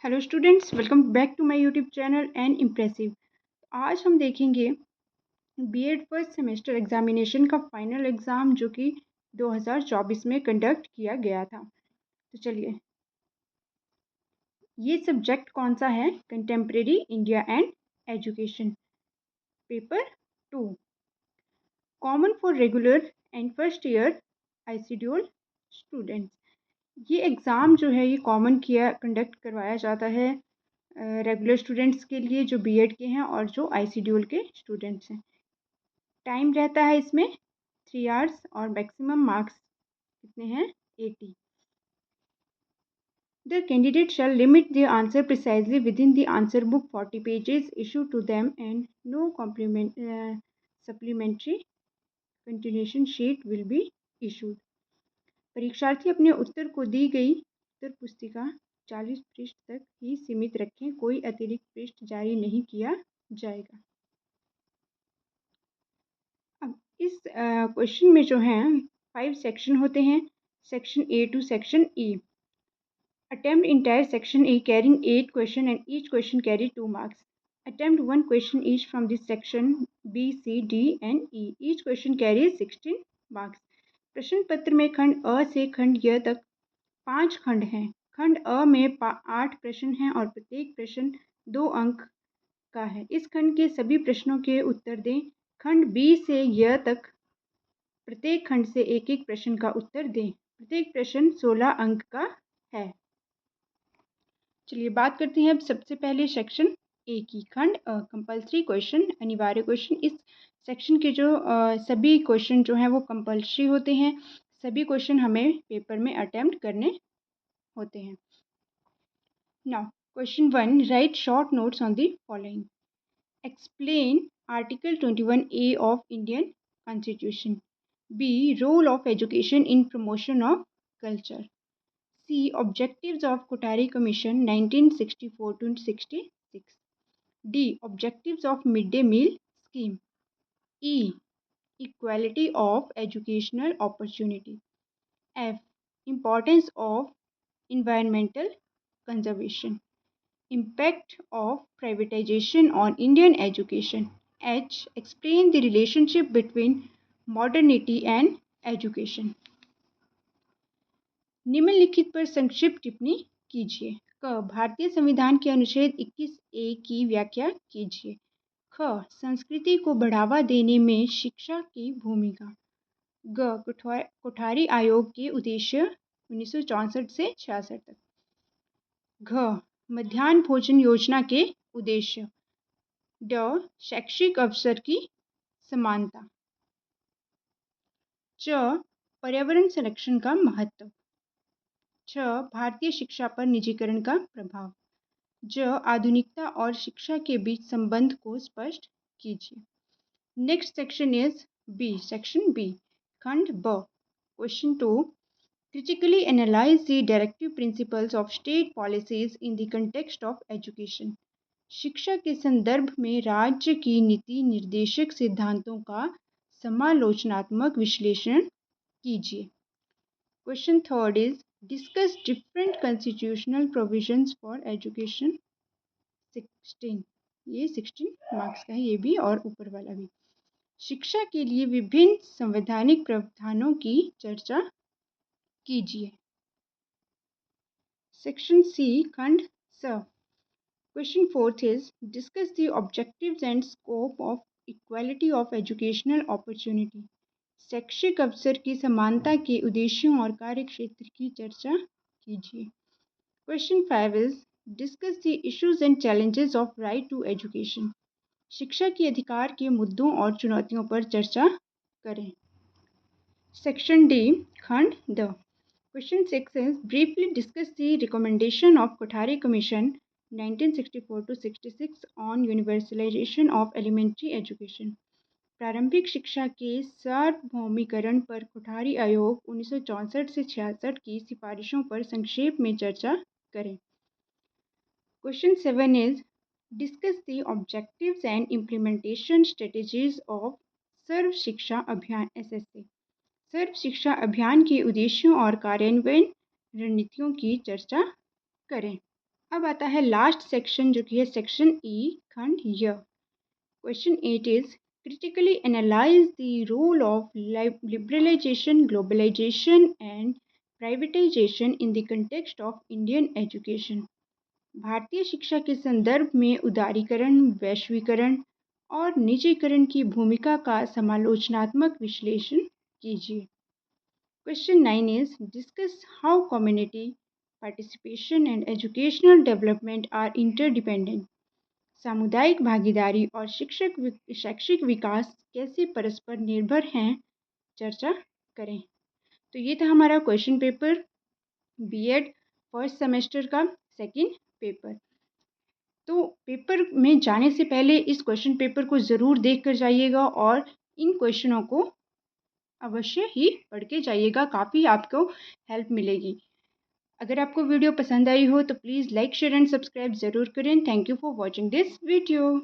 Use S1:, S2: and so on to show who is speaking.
S1: Hello students, welcome back to my YouTube channel and impressive. आज हम देखेंगे BEd first semester examination का final exam जो कि 2024 में कंडक्ट किया गया था। तो चलिए, ये सब्जेक्ट कौन सा है? Contemporary India and education, paper 2, common for regular and first year ICDL students. ये एग्ज़ाम जो है ये कॉमन कंडक्ट करवाया जाता है रेगुलर स्टूडेंट्स के लिए जो बीएड के हैं और जो आईसीडीएल के स्टूडेंट्स हैं। टाइम रहता है इसमें 3 आवर्स और मैक्सिमम मार्क्स कितने हैं? 80। The candidate shall limit the answer precisely within the answer book 40 pages issued to them and no supplementary continuation sheet will be issued। परीक्षार्थी अपने उत्तर को दी गई उत्तर पुस्तिका 40 पृष्ठ तक ही सीमित रखें, कोई अतिरिक्त पृष्ठ जारी नहीं किया जाएगा। अब इस क्वेश्चन में जो है 5 सेक्शन होते हैं, section A to section E. Attempt entire section A carrying 8 questions and each question carry 2 marks. Attempt one question each from this section B, C, D and E. Each question carries 16 marks. प्रश्न पत्र में खंड अ से खंड य तक 5 खंड हैं। खंड अ में 8 प्रश्न हैं और प्रत्येक प्रश्न 2 अंक का है। इस खंड के सभी प्रश्नों के उत्तर दें। खंड बी से य तक प्रत्येक खंड से एक एक प्रश्न का उत्तर दें। प्रत्येक प्रश्न 16 अंक का है। चलिए बात करते हैं अब सबसे पहले सेक्शन ए की। खंड कंपल्सरी क्वेश्चन, अनिवार्य क्वेश्चन। इस सेक्शन के जो सभी क्वेश्चन जो हैं वो कंपल्सरी होते हैं। सभी क्वेश्चन हमें पेपर में अटेम्प्ट करने होते हैं। Now question 1, write short notes on the following. Explain article 21A of Indian constitution. B, role of education in promotion of culture. C. Objectives of Kothari Commission 1964-66. D. Objectives of Midday Meal Scheme. E. Equality of educational opportunity. F. Importance of environmental conservation. Impact of privatization on Indian education. H. Explain the relationship between modernity and education. निम्नलिखित पर संक्षिप्त टिप्पणी कीजिए। क, भारतीय संविधान के अनुच्छेद 21A की व्याख्या कीजिए। ख, संस्कृति को बढ़ावा देने में शिक्षा की भूमिका। ग, कोठारी आयोग के उद्देश्य 1964 से 66 तक। घ, मध्याह्न भोजन योजना के उद्देश्य। ड, शैक्षिक अवसर की समानता। च, पर्यावरण संरक्षण का महत्व। छ, भारतीय शिक्षा पर निजीकरण का प्रभाव। ज, आधुनिकता और शिक्षा के बीच संबंध को स्पष्ट कीजिए। Next section is B, section B, खंड ब। Question 2, critically analyse the directive principles of state policies in the context of education. शिक्षा के संदर्भ में राज्य की नीति निर्देशक सिद्धांतों का समालोचनात्मक विश्लेषण कीजिए। Question 3 is discuss different constitutional provisions for education 16। ये 16 मार्क्स का है, ये भी और ऊपर वाला भी। शिक्षा के लिए विभिन्न संवैधानिक प्रावधानों की चर्चा कीजिए। सेक्शन सी, खंड स। Question 4 is discuss the objectives and scope of equality of educational opportunity। शैक्षिक अवसर की समानता के उद्देश्यों और कार्यक्षेत्र की चर्चा कीजिए। Question 5 is discuss the issues and challenges of right to education. शिक्षा के अधिकार के मुद्दों और चुनौतियों पर चर्चा करें। सेक्शन डी, खंड द। Question 6 is briefly discuss the recommendation of Kothari commission 1964-66 on universalisation of elementary education. प्रारंभिक शिक्षा के सार्वभौमिकरण पर कोठारी आयोग 1964 से 66 की सिफारिशों पर संक्षेप में चर्चा करें। Question 7 is discuss the objectives and implementation strategies of Sarva Shiksha Abhiyan SSA। सर्व शिक्षा अभियान के उद्देश्यों और कार्यान्वयन रणनीतियों की चर्चा करें। अब आता है लास्ट सेक्शन जो कि है सेक्शन ई खंड य। Question 8 is critically analyze the role of liberalization, globalization and privatization in the context of Indian education. भारतीय शिक्षा के संदर्भ में उदारीकरण, वैश्वीकरण और निजीकरण की भूमिका का समालोचनात्मक विश्लेषण कीजिए। Question 9 is discuss how community participation and educational development are interdependent. सामुदायिक भागीदारी और शैक्षिक विकास कैसे परस्पर निर्भर हैं, चर्चा करें। तो ये था हमारा question paper BEd first semester का सेकंड पेपर। तो पेपर में जाने से पहले इस क्वेश्चन पेपर को ज़रूर देख कर जाइएगा और इन क्वेश्चनों को अवश्य ही पढ़ के जाइएगा, काफ़ी आपको हेल्प मिलेगी। अगर आपको वीडियो पसंद आई हो तो please like share and subscribe ज़रूर करें। Thank you for watching this video.